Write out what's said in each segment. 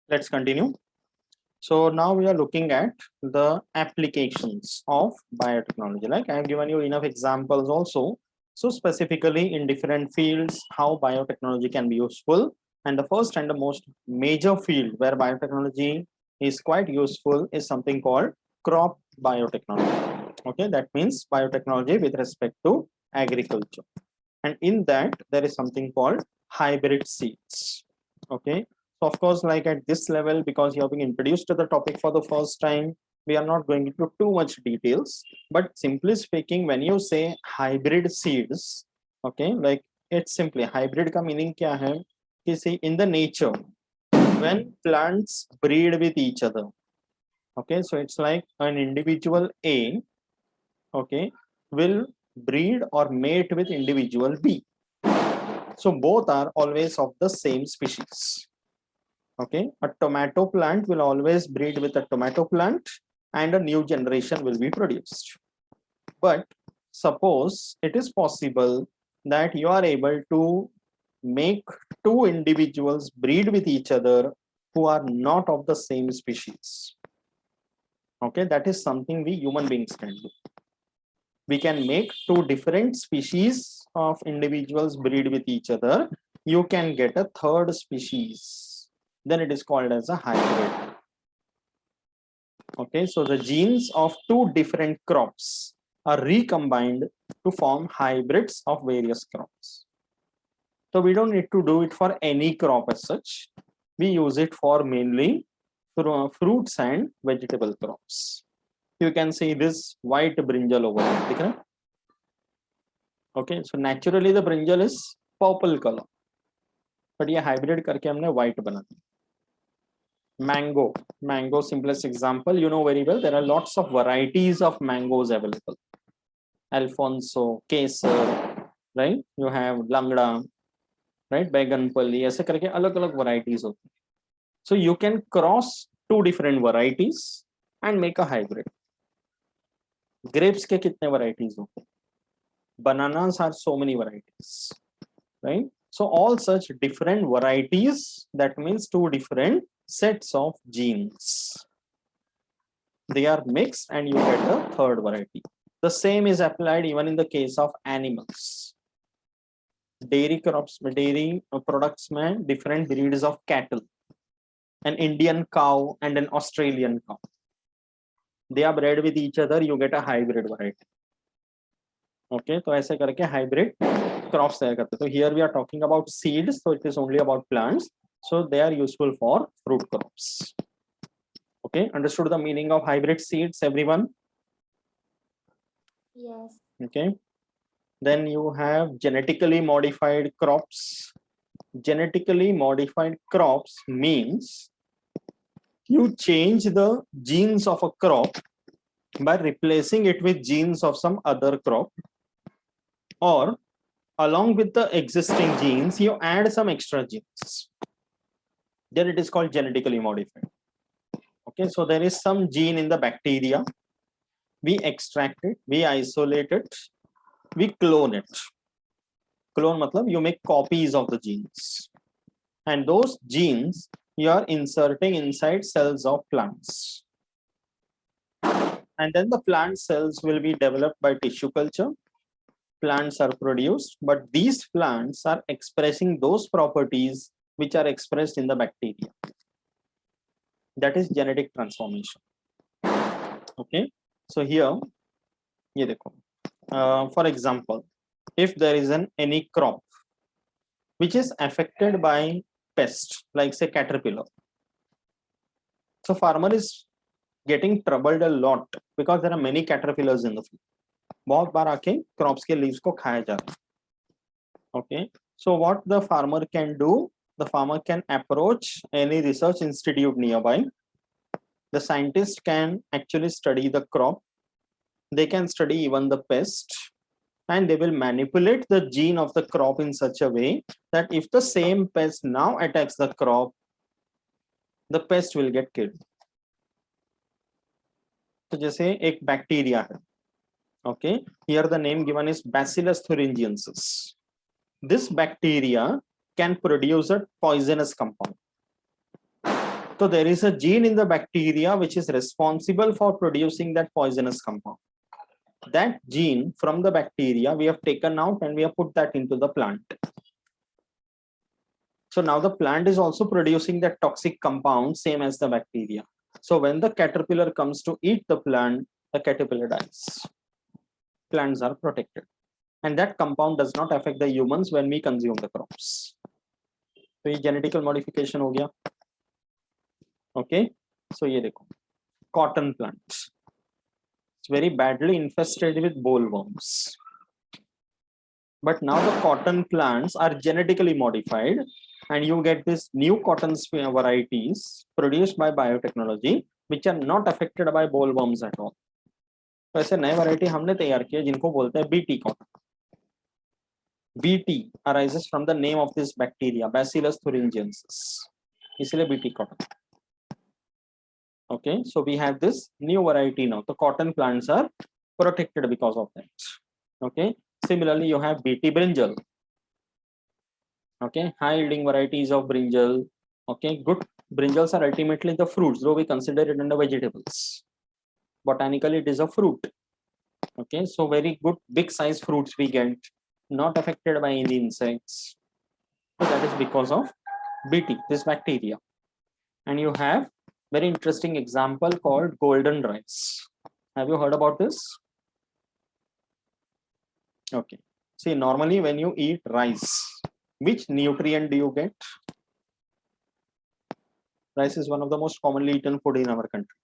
Let's continue. So now we are looking at the applications of biotechnology. Like I have given you enough examples also. So specifically in different fields, how biotechnology can be useful. And the first and the most major field where biotechnology is quite useful is something called crop biotechnology. Okay, that means biotechnology with respect to agriculture. And in that, there is something called hybrid seeds. Okay, so of course, like at this level, because you have been introduced to the topic for the first time, we are not going into too much details. But simply speaking, when you say hybrid seeds, okay, like it's simply hybrid ka meaning kya hai? You see, in the nature, when plants breed with each other, okay, so it's like an individual A, okay, will breed or mate with individual B. So both are always of the same species. Okay, a tomato plant will always breed with a tomato plant and a new generation will be produced. But suppose it is possible that you are able to make two individuals breed with each other who are not of the same species. Okay, that is something we human beings can do. We can make two different species of individuals breed with each other. You can get a third species. Then it is called as a hybrid. Okay, so the genes of two different crops are recombined to form hybrids of various crops. So we don't need to do it for any crop as such. We use it for mainly fruits and vegetable crops. You can see this white brinjal over here. Okay, so naturally the brinjal is purple color, but ये hybrid करके हमने white बना दिया. Mango simplest example, you know very well, there are lots of varieties of mangoes available. Alfonso, Kesar, right? You have Langda, right? Baiganpalli, ऐसे करके अलग-अलग varieties होती हैं. So you can cross two different varieties and make a hybrid. Grapes के कितने varieties होते हैं? Bananas are so many varieties, right? So all such different varieties, that means two different sets of genes. They are mixed and you get the third variety. The same is applied even in the case of animals. Dairy crops, dairy products में different breeds of cattle. An Indian cow and an Australian cow. They are bred with each other, you get a hybrid variety. Okay, तो ऐसे करके hybrid crops तैयार करते. So here we are talking about seeds, so it is only about plants. So they are useful for fruit crops. Okay, understood the meaning of hybrid seeds, everyone? Yes. Okay. Then you have genetically modified crops. Genetically modified crops means you change the genes of a crop by replacing it with genes of some other crop, or along with the existing genes, you add some extra genes. Then it is called genetically modified. Okay, so there is some gene in the bacteria. We extract it, we isolate it, we clone it. Clone matlab you make copies of the genes. And those genes you are inserting inside cells of plants. And then the plant cells will be developed by tissue culture. Plants are produced, but these plants are expressing those properties which are expressed in the bacteria. That is genetic transformation. Okay, so here, ye dekho. For example, if there is any crop which is affected by pest, like say caterpillar, so farmer is getting troubled a lot because there are many caterpillars in the field. बहुत बार आके crops के leaves को खाया जा रहा है. Okay, so what the farmer can do, the farmer can approach any research institute nearby. The scientist can actually study the crop. They can study even the pest, and they will manipulate the gene of the crop in such a way that if the same pest now attacks the crop, the pest will get killed. So जैसे एक bacteria है. Okay, here the name given is Bacillus thuringiensis. This bacteria can produce a poisonous compound. So there is a gene in the bacteria which is responsible for producing that poisonous compound. That gene from the bacteria we have taken out and we have put that into the plant. So now the plant is also producing that toxic compound, same as the bacteria. So when the caterpillar comes to eat the plant, the caterpillar dies. Plants are protected. And that compound does not affect the humans when we consume the crops. So ये genetical modification हो गया. Okay. So ये देखो, cotton plants. It's very badly infested with bollworms. But now the cotton plants are genetically modified and you get this new cotton varieties produced by biotechnology which are not affected by bollworms at all. तो ऐसे नए variety हमने तैयार किए जिनको बोलते हैं BT cotton. BT arises from the name of this bacteria, Bacillus thuringiensis. इसलिए BT cotton. Okay, so we have this new variety now. The cotton plants are protected because of that. Okay, similarly you have BT brinjal. Okay, high yielding varieties of brinjal. Okay, good brinjals are ultimately the fruits, though we consider it under vegetables. Botanically it is a fruit. Okay, so very good big size fruits we get, not affected by any insects. So that is because of BT, this bacteria. And you have very interesting example called golden rice. Have you heard about this? Okay, see, normally when you eat rice, which nutrient do you get? Rice is one of the most commonly eaten food in our country.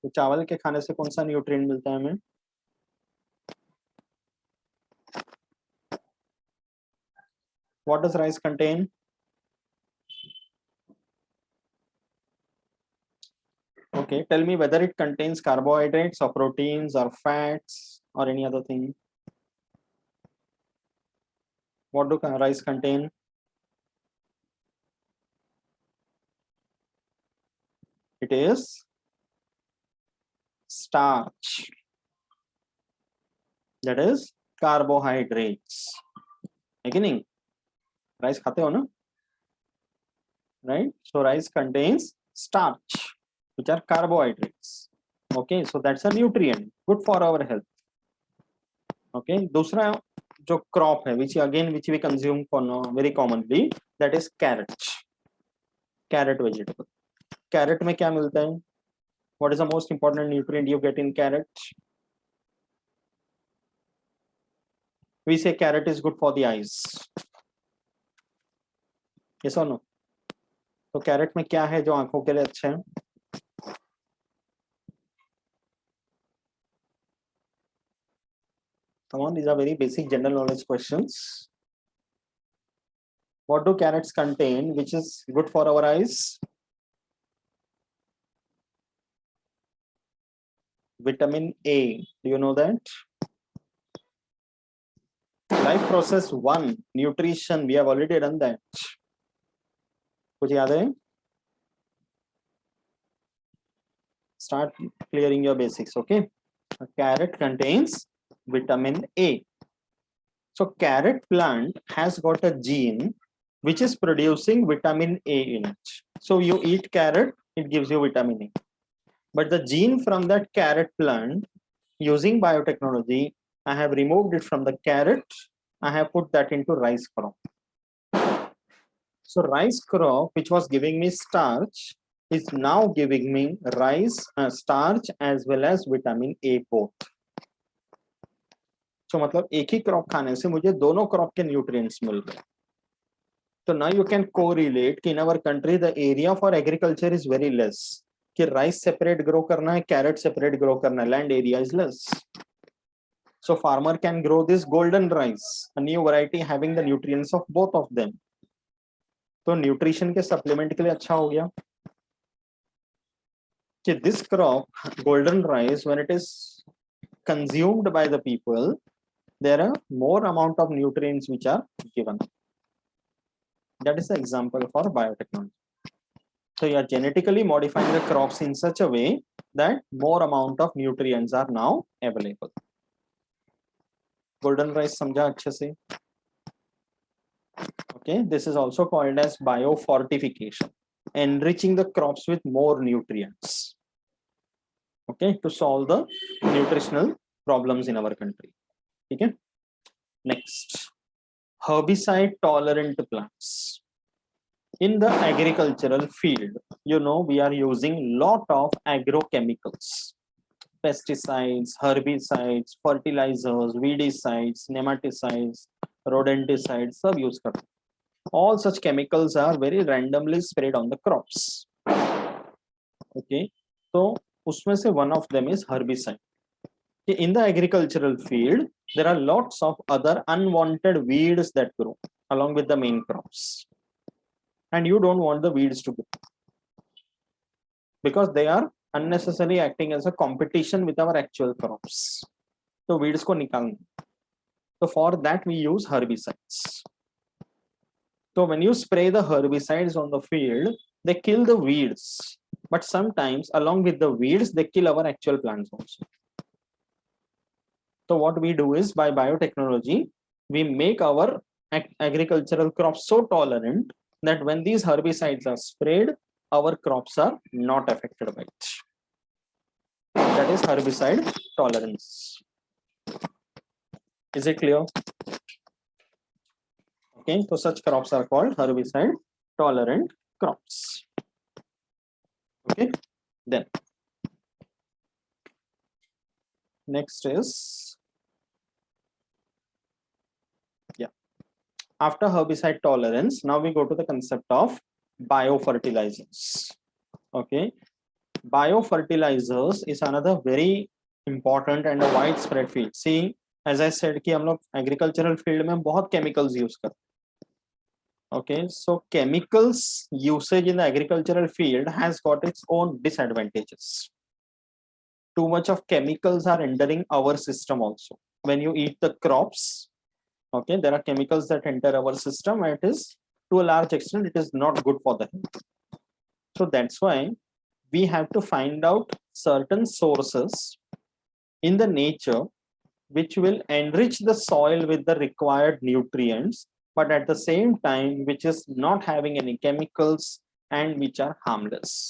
तो चावल के खाने से कौन सा nutrient मिलता है हमें? What does rice contain? Okay, tell me whether it contains carbohydrates or proteins or fats or any other thing. What do rice contain? It is starch. That is carbohydrates. Beginning. Rice खाते हो ना? Right? So rice contains starch, which are carbohydrates. Okay, so that's a nutrient, good for our health. Okay, दूसरा जो crop है, which we consume very commonly, that is carrot. Carrot vegetable. Carrot में क्या मिलता है? What is the most important nutrient you get in carrot? We say carrot is good for the eyes. Yes or no? तो carat में क्या है जो आंखों के लिए अच्छा है? Come on, these are very basic general knowledge questions. What do carrots contain which is good for our eyes? Vitamin A. Do you know that? Life process 1, nutrition. We have already done that. कुछ याद है? Start clearing your basics, okay? A carrot contains vitamin A. So carrot plant has got a gene which is producing vitamin A in it. So you eat carrot, it gives you vitamin A. But the gene from that carrot plant, using biotechnology, I have removed it from the carrot. I have put that into rice crop. So rice crop, which was giving me starch, is now giving me rice, starch as well as vitamin A both. So मतलब एक ही crop खाने से मुझे दोनों crop के nutrients मिल रहे हैं. So now you can correlate कि in our country the area for agriculture is very less. कि rice separate grow करना है, carrot separate grow करना है, land area is less. So farmer can grow this golden rice, a new variety having the nutrients of both of them. तो nutrition के supplement के लिए अच्छा हो गया. कि this crop, golden rice, when it is consumed by the people, there are more amount of nutrients which are given. That is the example for biotechnology. So you are genetically modifying the crops in such a way that more amount of nutrients are now available. Golden rice समझा अच्छे से? Okay, this is also called as biofortification. enriching the crops with more nutrients, okay, to solve the nutritional problems in our country. Okay. Next, herbicide tolerant plants. In the agricultural field, you know, we are using lot of agrochemicals, pesticides, herbicides, fertilizers, weedicides, nematicides, rodenticides, सब use करते हैं. All such chemicals are very randomly sprayed on the crops. Okay, so उसमें से one of them is herbicide. In the agricultural field, there are lots of other unwanted weeds that grow along with the main crops, and you don't want the weeds to grow because they are unnecessarily acting as a competition with our actual crops. So weeds को निकालना. So for that we use herbicides. So when you spray the herbicides on the field, they kill the weeds, but sometimes along with the weeds, they kill our actual plants also. So what we do is, by biotechnology, we make our agricultural crops so tolerant that when these herbicides are sprayed, our crops are not affected by it. That is herbicide tolerance. Is it clear? Okay, so such crops are called herbicide tolerant crops. Okay, then next is, after herbicide tolerance, now we go to the concept of biofertilizers. Okay, biofertilizers is another very important and a widespread field. See, as I said कि हम लोग agricultural field में बहुत chemicals use करते हैं. Okay, so chemicals usage in the agricultural field has got its own disadvantages. Too much of chemicals are entering our system also. When you eat the crops, okay, there are chemicals that enter our system, and it is, to a large extent, it is not good for the health. So that's why we have to find out certain sources in the nature which will enrich the soil with the required nutrients, but at the same time which is not having any chemicals and which are harmless.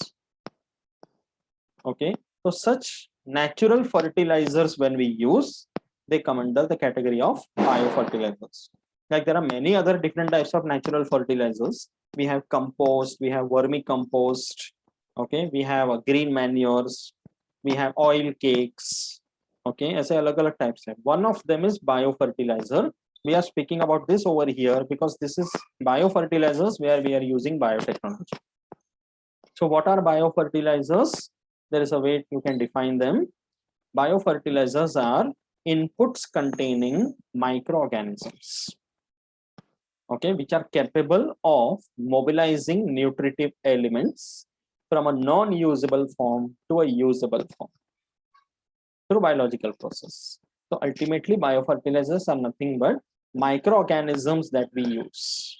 Okay, so such natural fertilizers, when we use, they come under the category of biofertilizers. Like there are many other different types of natural fertilizers. We have compost, we have vermicompost, okay, we have green manures, we have oil cakes, okay, ऐसे अलग-अलग types हैं. One of them is biofertilizer. We are speaking about this over here because this is biofertilizers where we are using biotechnology. So what are biofertilizers? There is a way you can define them. Biofertilizers are inputs containing microorganisms, okay, which are capable of mobilizing nutritive elements from a non-usable form to a usable form through biological process. So ultimately, biofertilizers are nothing but microorganisms that we use.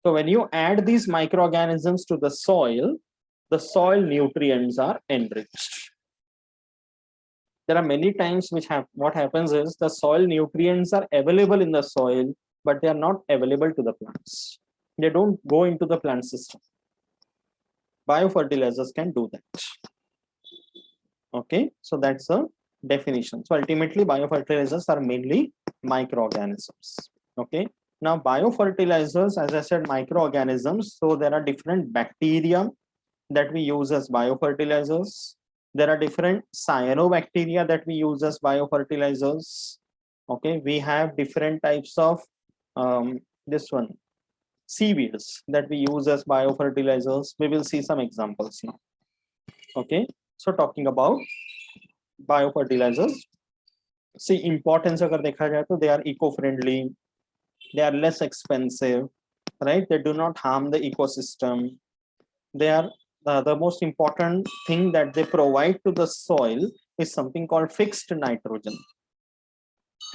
So when you add these microorganisms to the soil nutrients are enriched. There are many times which what happens is the soil nutrients are available in the soil, but they are not available to the plants. They don't go into the plant system. Biofertilizers can do that. Okay, so that's a definition. So ultimately, biofertilizers are mainly microorganisms. Okay, now biofertilizers, as I said, microorganisms. So there are different bacteria that we use as biofertilizers. There are different cyanobacteria that we use as biofertilizers. Okay, we have different types of this one, seaweeds, that we use as biofertilizers. We will see some examples now. Okay, so talking about biofertilizers, see importance agar dekha jaye to they are eco-friendly, they are less expensive, right? They do not harm the ecosystem. They are the most important thing that they provide to the soil is something called fixed nitrogen.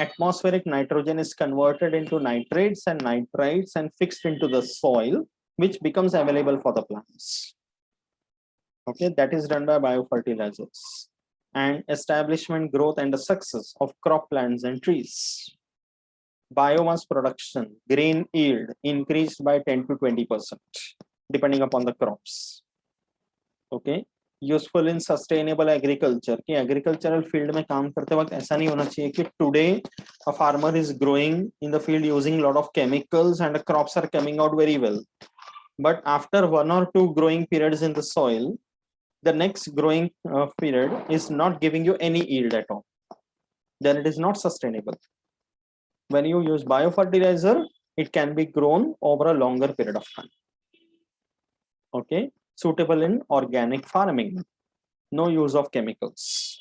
Atmospheric nitrogen is converted into nitrates and nitrites and fixed into the soil, which becomes available for the plants. Okay, that is done by biofertilizers. And establishment, growth, and the success of crop plants and trees. Biomass production, grain yield increased by 10 to 20%. depending upon the crops. Okay, useful in sustainable agriculture कि agricultural field में काम करते वक्त ऐसा नहीं होना चाहिए कि today a farmer is growing in the field using lot of chemicals and the crops are coming out very well, but after 1 or 2 growing periods in the soil, the next growing period is not giving you any yield at all, then it is not sustainable. When you use biofertilizer, it can be grown over a longer period of time. Okay, suitable in organic farming, no use of chemicals.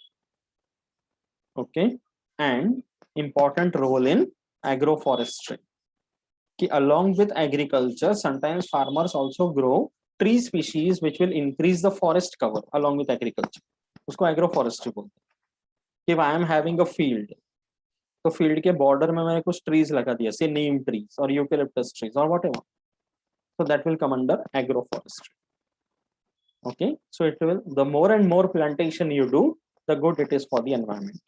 Okay, and important role in agroforestry. Along with agriculture, sometimes farmers also grow tree species which will increase the forest cover along with agriculture. उसको agroforestry बोलते हैं. If I am having a field, तो field के border में मैंने कुछ trees लगा दिया, say neem trees or eucalyptus trees or whatever, so that will come under agroforestry. Okay, so it will, the more and more plantation you do, the good it is for the environment,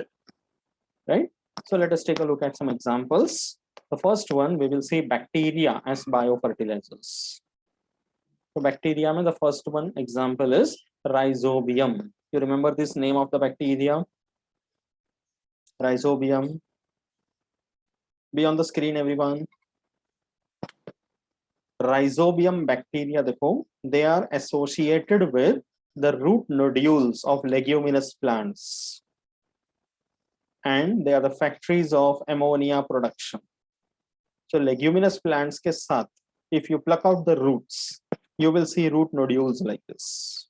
right? So let us take a look at some examples. The first one, we will see bacteria as biofertilizers. So bacteria, the first one example is Rhizobium. You remember this name of the bacteria? Rhizobium. Be on the screen, everyone. Rhizobium bacteria, they are associated with the root nodules of leguminous plants. And they are the factories of ammonia production. So leguminous plants ke saath, if you pluck out the roots, you will see root nodules like this.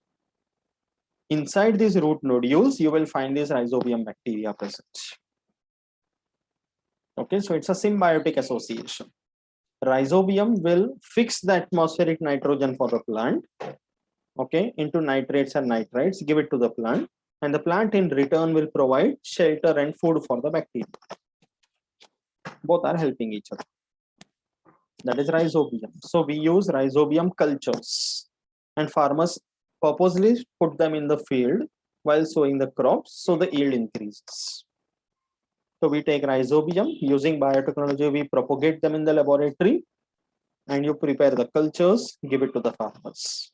Inside these root nodules, you will find this Rhizobium bacteria present. Okay, so it's a symbiotic association. Rhizobium will fix the atmospheric nitrogen for the plant, okay, into nitrates and nitrites, give it to the plant, and the plant in return will provide shelter and food for the bacteria. Both are helping each other. That is Rhizobium. So we use Rhizobium cultures, and farmers purposely put them in the field while sowing the crops, so the yield increases. So we take Rhizobium, using biotechnology, we propagate them in the laboratory, and you prepare the cultures, give it to the farmers.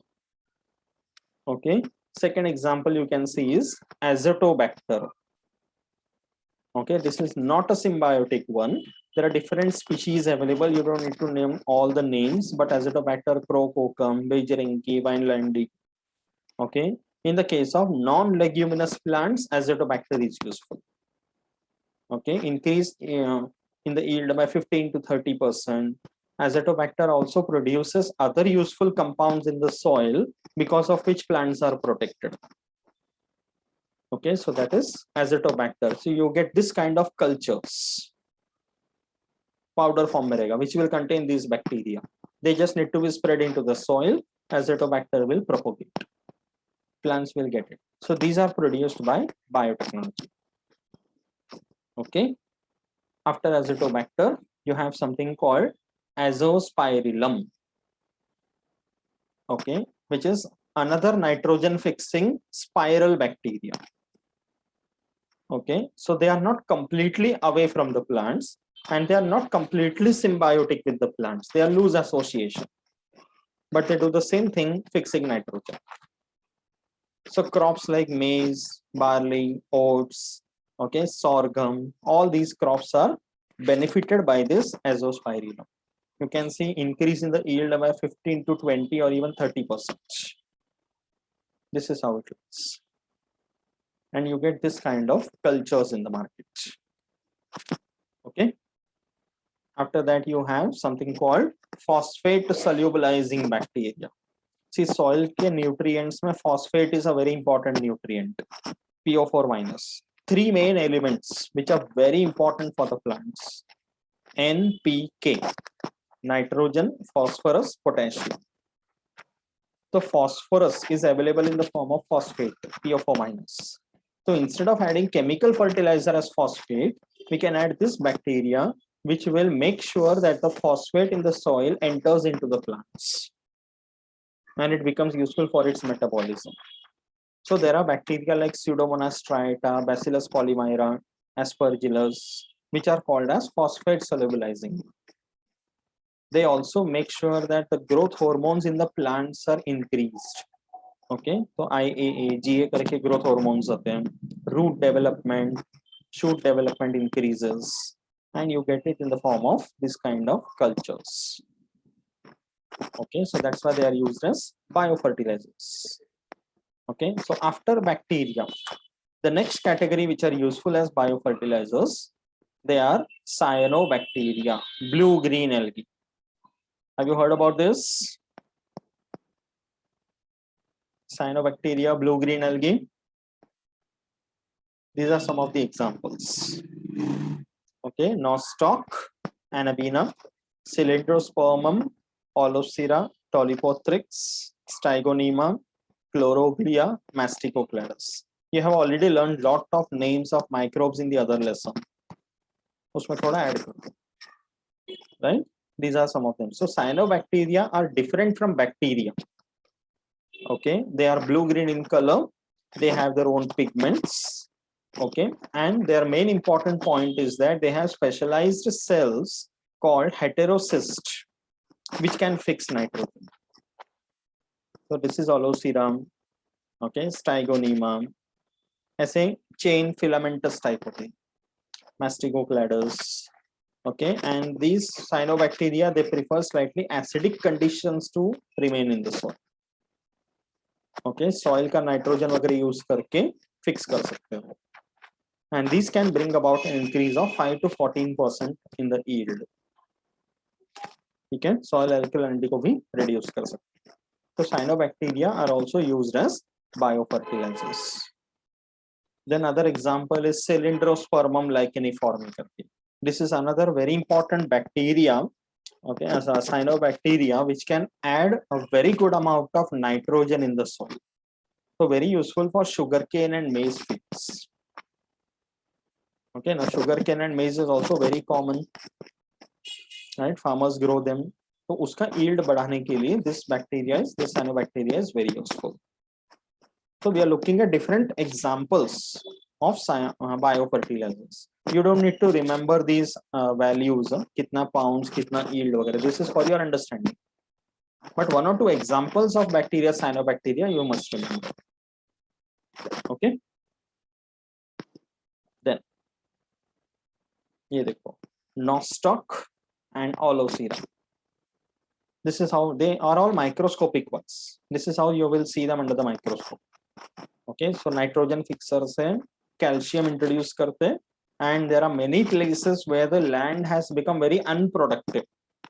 Okay. Second example you can see is Azotobacter. Okay, this is not a symbiotic one. There are different species available. You don't need to name all the names, but Azotobacter, Crococum, Beigerenki, Vinelandi. Okay, in the case of non-leguminous plants, Azotobacter is useful. Okay, increase in the yield by 15 to 30%. Azotobacter also produces other useful compounds in the soil, because of which plants are protected. Okay, so that is Azotobacter. So you get this kind of cultures, powder form mein rahega, which will contain these bacteria. They just need to be spread into the soil. Azotobacter will propagate. Plants will get it. So these are produced by biotechnology. Okay. After Azotobacter, you have something called Azospirillum. Okay, which is another nitrogen fixing spiral bacteria. Okay, so they are not completely away from the plants, and they are not completely symbiotic with the plants. They are loose association, but they do the same thing, fixing nitrogen. So crops like maize, barley, oats, okay, sorghum, all these crops are benefited by this Azospirillum. You can see increase in the yield by 15 to 20 or even 30%. This is how it looks. And you get this kind of cultures in the market. Okay. After that, you have something called phosphate solubilizing bacteria. See, soil ke nutrients mein phosphate is a very important nutrient, PO4 minus. Three main elements which are very important for the plants: NPK, nitrogen, phosphorus, potassium. So phosphorus is available in the form of phosphate, PO4 minus. So instead of adding chemical fertilizer as phosphate, we can add this bacteria, which will make sure that the phosphate in the soil enters into the plants, and it becomes useful for its metabolism. So there are bacteria like Pseudomonas striata, Bacillus polymyra, Aspergillus, which are called as phosphate solubilizing. they also make sure that the growth hormones in the plants are increased. Okay, so IAA GA करके growth hormones आते हैं, root development, shoot development increases, and you get it in the form of this kind of cultures. Okay, so that's why they are used as biofertilizers. Okay, so after bacteria, the next category which are useful as biofertilizers, they are cyanobacteria, blue green algae. Have you heard about this? Cyanobacteria, blue green algae. These are some of the examples. Okay, nostoc, Anabaena, Cylindrospermum, Olosira, Tolipothrix, Stygonyma, Chloroglia, Masticocladus. You have already learned lot of names of microbes in the other lesson. उसमें थोड़ा add करो, right? These are some of them. So cyanobacteria are different from bacteria. Okay, they are blue green in color, they have their own pigments. Okay, and their main important point is that they have specialized cells called heterocyst, which can fix nitrogen. So this is Olosira, okay, Stygonyma, ऐसे chain filamentous type होते हैं, Masticocladus. Okay, and these cyanobacteria, they prefer slightly acidic conditions to remain in the soil. Okay, soil का nitrogen वगैरह use करके fix कर सकते हो, and these can bring about an increase of 5 to 14% in the yield. ठीक है, soil alkalinity को भी reduce कर सकते हैं. So cyanobacteria are also used as biofertilizers. Then other example is Cylindrospermum licheniforme. This is another very important bacteria, okay, as a cyanobacteria, which can add a very good amount of nitrogen in the soil. So very useful for sugarcane and maize fields. Okay, now sugarcane and maize is also very common, right? Farmers grow them. So uska yield बढ़ाने के लिए this cyanobacteria is very useful. So we are looking at different examples of biofertilizers. You don't need to remember these values, kitna pounds, kitna yield वगैरह. This is for your understanding. But one or two examples of bacteria, cyanobacteria, you must remember. Okay. Then ये देखो, nostoc and Olosira. This is how they are all microscopic ones. This is how you will see them under the microscope. Okay, so nitrogen fixers है, calcium introduce करते, and there are many places where the land has become very unproductive,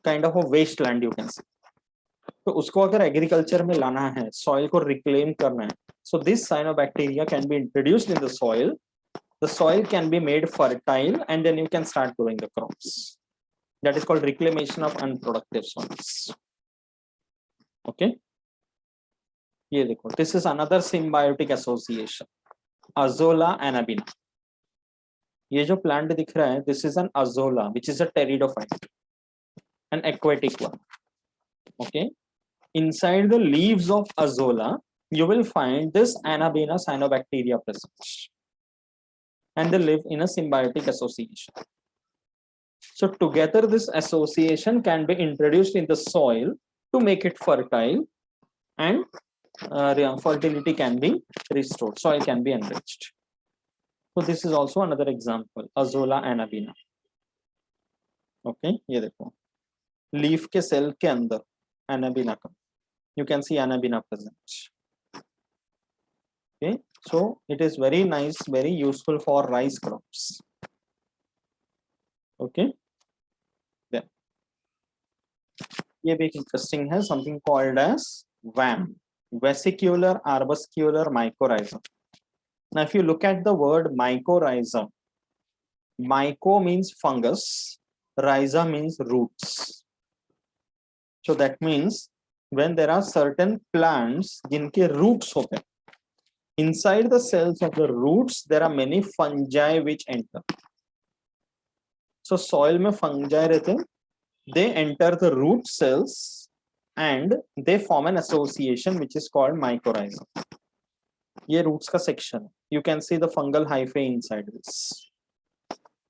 kind of a wasteland you can say. तो उसको अगर agriculture में लाना है, soil को reclaim करना है, so this cyanobacteria can be introduced in the soil. The soil can be made fertile, and then you can start growing the crops. That is called reclamation of unproductive soils. Okay. ये देखो, this is another symbiotic association, Azolla Anabaena. ये जो plant दिख रहा है, this is an Azolla, which is a pteridophyte, an aquatic one. Okay, inside the leaves of Azolla, you will find this Anabaena cyanobacteria present, and they live in a symbiotic association. So together, this association can be introduced in the soil to make it fertile, and fertility can be restored, soil can be enriched. So this is also another example, Azolla Anabaena. Okay, ये देखो, leaf के cell के अंदर Anabaena का, you can see Anabaena present. Okay, so it is very nice, very useful for rice crops. Okay, then ये भी interesting है, something called as VAM, vesicular arbuscular mycorrhizum. Now if you look at the word mycorrhizum, myco means fungus, rhiza means roots. So that means when there are certain plants जिनके roots होते हैं, inside the cells of the roots there are many fungi which enter. So soil में fungi रहते हैं, they enter the root cells and they form an association which is called mycorrhizum. ये roots का section, you can see the fungal hyphae inside this.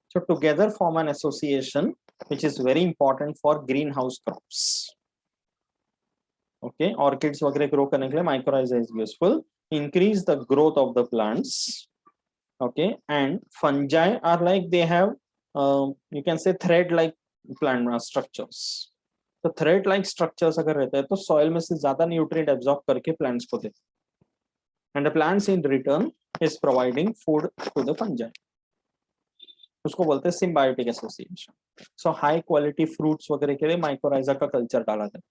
So together form an association which is very important for greenhouse crops. Okay, orchids वगैरह grow करने के लिए mycorrhiza is useful. Increase the growth of the plants. Okay, and fungi are like they have you can say thread like plant structures. तो thread like structures अगर रहते हैं तो soil में से ज्यादा nutrient absorb करके plants को देते हैं, and the plants in return is providing food to the fungi. उसको बोलते हैं symbiotic association. So high quality fruits वगैरह के लिए mycorrhiza का culture डाला जाता है.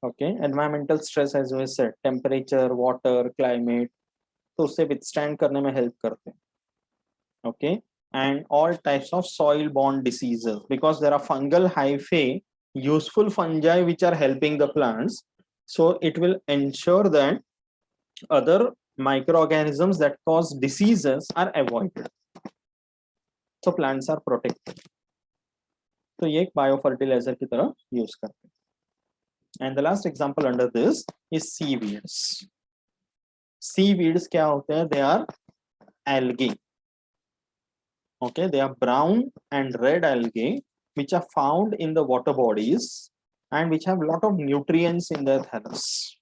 Okay, environmental stress as we said, temperature, water, climate, तो उससे withstand करने में help करते हैं. Okay, and all types of soil borne diseases, because there are fungal hyphae, useful fungi which are helping the plants, so it will ensure that other microorganisms that cause diseases are avoided, so plants are protected. तो ये एक biofertilizer की तरह use करते हैं. And the last example under this is seaweeds. Seaweeds क्या होते हैं? They are algae. Okay, they are brown and red algae which are found in the water bodies and which have a lot of nutrients in their thallus.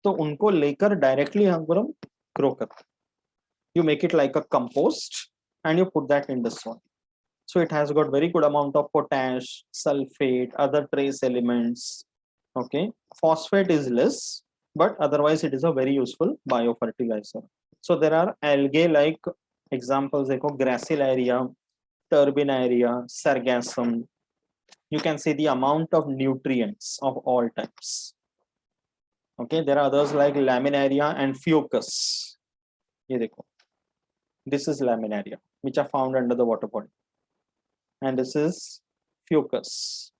तो उनको लेकर directly हम grow करते हैं. You make it like a compost and you put that in the soil. So it has got very good amount of potash, sulfate, other trace elements. Okay, phosphate is less, but otherwise it is a very useful biofertilizer. So there are algae like examples, like Gracilaria, Turbinaria, Sargassum. You can see the amount of nutrients of all types. Okay, there are others like Laminaria and Fucus. This is Laminaria, which are found under the water body. And this is Fucus.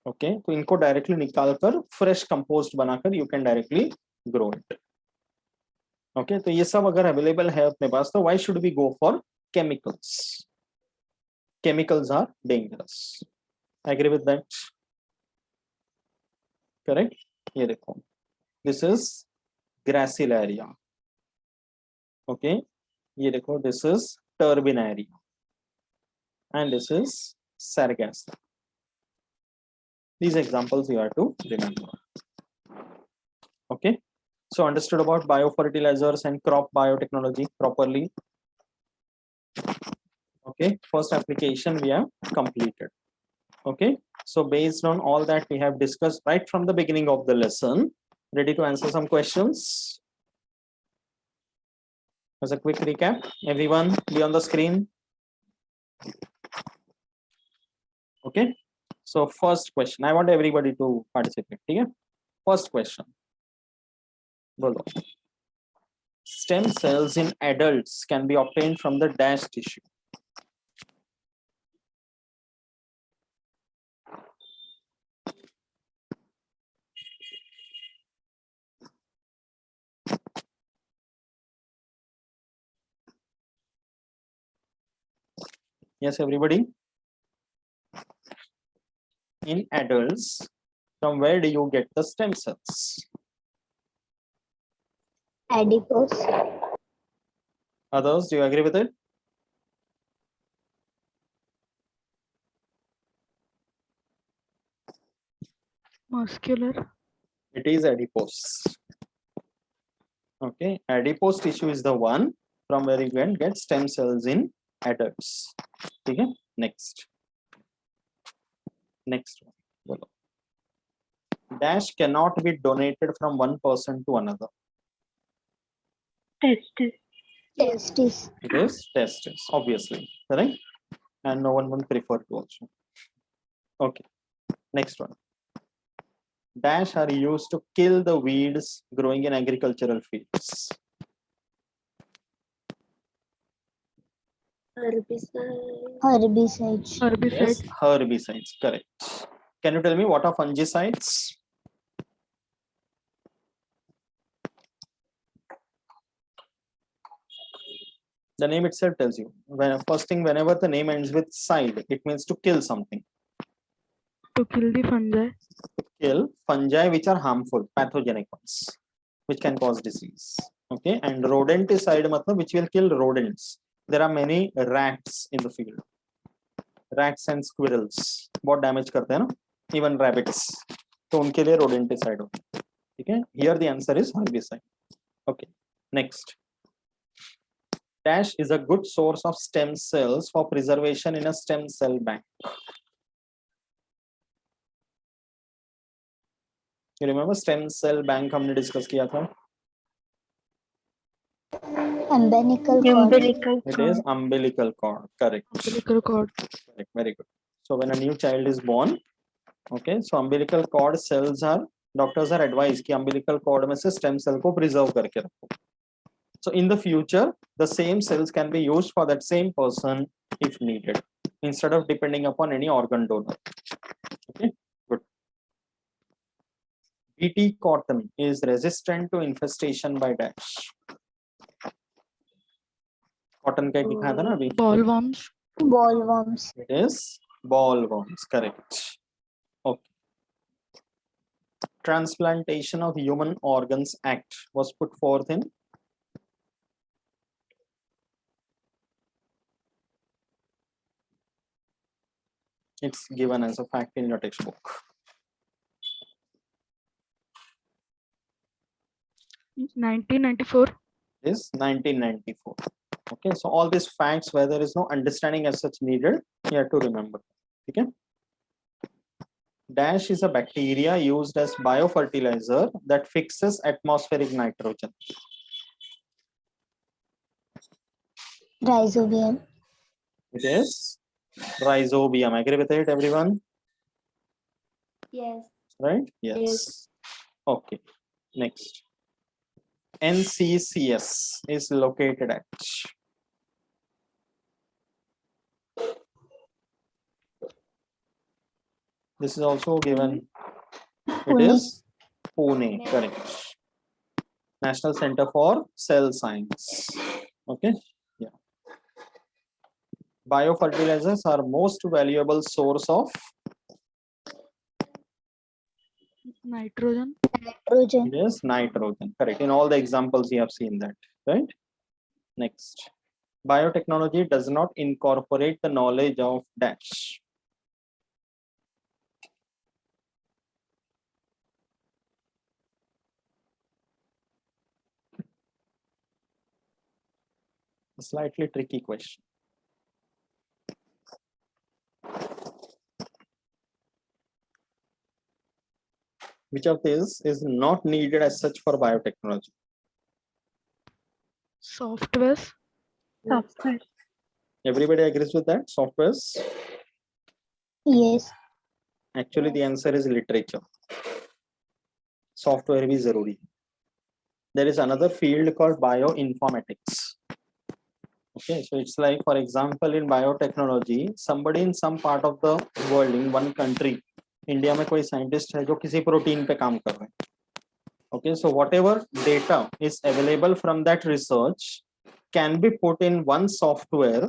Okay, तो इनको directly निकालकर fresh compost बनाकर you can directly grow it. Okay, तो ये सब अगर available है अपने पास तो why should we go for chemicals? Chemicals are dangerous. Agree with that? Correct? ये देखो, this is Gracilaria. Okay, ये देखो, this is Turbinaria. And this is Sargassum. These examples you have to remember. Okay, so understood about biofertilizers and crop biotechnology properly. Okay, first application we have completed. Okay, so based on all that we have discussed right from the beginning of the lesson, ready to answer some questions? As a quick recap, everyone be on the screen. Okay, so first question, I want everybody to participate. Okay, first question. Bolo. Stem cells in adults can be obtained from the dash tissue. Yes, everybody. In adults, from where do you get the stem cells? Adipose. Others, do you agree with it? Muscular. It is adipose. Okay, adipose tissue is the one from where you can get stem cells in adults. Okay, next. Next one. Dash cannot be donated from one person to another. Testis. Testis. It is testis, obviously, correct? And no one will prefer to also. Okay, next one. Dash are used to kill the weeds growing in agricultural fields. Herbicides. Herbicides. Yes, herbicides, correct. Can you tell me what are fungicides? The name itself tells you. First thing, whenever the name ends with side, it means to kill something. To kill the fungi. Kill fungi which are harmful, pathogenic ones, which can cause disease. Okay, and rodenticide, which will kill rodents. There are many rats in the field. rats and squirrels बहुत damage करते हैं ना, even rabbits, तो उनके लिए rodenticide होता है, ठीक है. Here the answer is herbicide. Okay, next. Dash is a good source of stem cells for preservation in a stem cell bank. You remember stem cell bank हमने डिस्कस किया था. Umbilical cord. It is umbilical cord. Correct. Umbilical cord. Correct. Very good. So when a new child is born, okay, so umbilical cord cells are, doctors are advised कि umbilical cord में से stem cell को preserve करके रखो. So in the future, the same cells can be used for that same person if needed, instead of depending upon any organ donor. Okay, good. BT cotton is resistant to infestation by dash. Cotton का एक दिखाया था ना अभी. Bollworms. Bollworms. It is bollworms. Correct. Okay. Transplantation of Human Organs Act was put forth in it's given as a fact in your textbook. 1994. Is 1994. Okay, so all these facts where there is no understanding as such needed, you have to remember. Okay. Dash is a bacteria used as biofertilizer that fixes atmospheric nitrogen. Rhizobium. It is rhizobium. Agree with it, everyone? Yes. Right? Yes. Okay. Next. NCCS is located at this is also given. It Pune. is Pune, correct. National Center for Cell Science. Okay. Yeah. Biofertilizers are most valuable source of Nitrogen. Nitrogen. it is nitrogen. Correct. In all the examples you have seen that, right? Next. Biotechnology does not incorporate the knowledge of dash. A slightly tricky question. Which of these is not needed as such for biotechnology? Softwares. Software. Everybody agrees with that? Softwares? Yes. Actually, the answer is literature. Software is zaruri. There is another field called bioinformatics. Okay, so it's like, for example, in biotechnology, somebody in some part of the world, in one country, India में कोई scientist है जो किसी protein पे काम कर रहे हैं. Okay, so whatever data is available from that research can be put in one software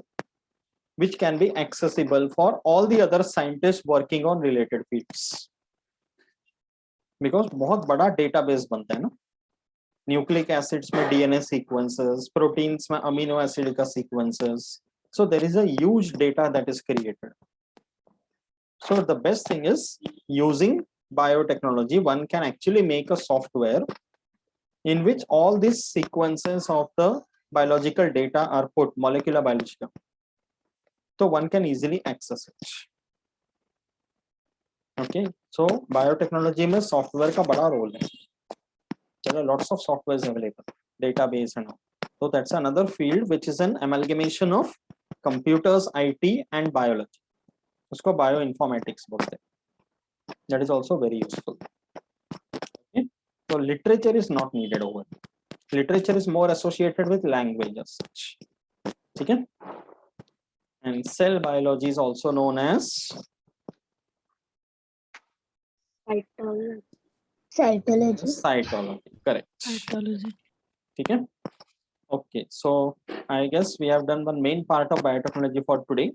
which can be accessible for all the other scientists working on related fields. Because बहुत बड़ा database बनता है ना. Nucleic acids में DNA sequences, proteins में amino acid का sequences. So there is a huge data that is created. So the best thing is using biotechnology, one can actually make a software in which all these sequences of the biological data are put, molecular biological. So one can easily access it. Okay, so biotechnology में software का बड़ा role है. There are lots of softwares available, database and all. So that's another field which is an amalgamation of computers, IT and biology. उसको bioinformatics बोलते हैं. That is also very useful. Okay? So literature is not needed over here. Literature is more associated with language as such. Okay? And cell biology is also known as Cytology. cytology. Correct. Cytology. Okay? Okay, so I guess we have done one main part of biotechnology for today.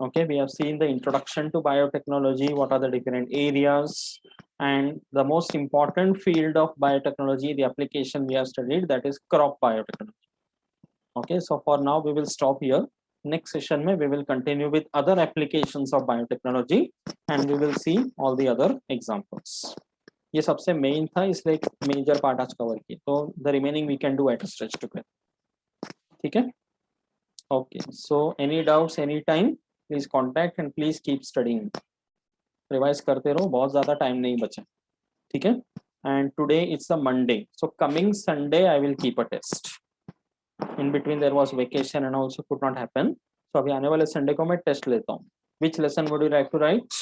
Okay, we have seen the introduction to biotechnology, what are the different areas, and the most important field of biotechnology, the application we have studied, that is crop biotechnology. Okay, so for now we will stop here. next session में we will continue with other applications of biotechnology and we will see all the other examples. ये सबसे main था, इसलिए एक major part आज cover किया, तो the remaining we can do at stretch together. ठीक है, okay. So any doubts any time please contact and please keep studying. Revise करते रहो, बहुत ज्यादा टाइम नहीं बचा. ठीक है, and today it's a Monday, so coming Sunday I will keep a test. In between there was vacation and also could not happen, so अभी आने वाले संडे को मैं टेस्ट लेता हूँ. Which lesson would you like to write?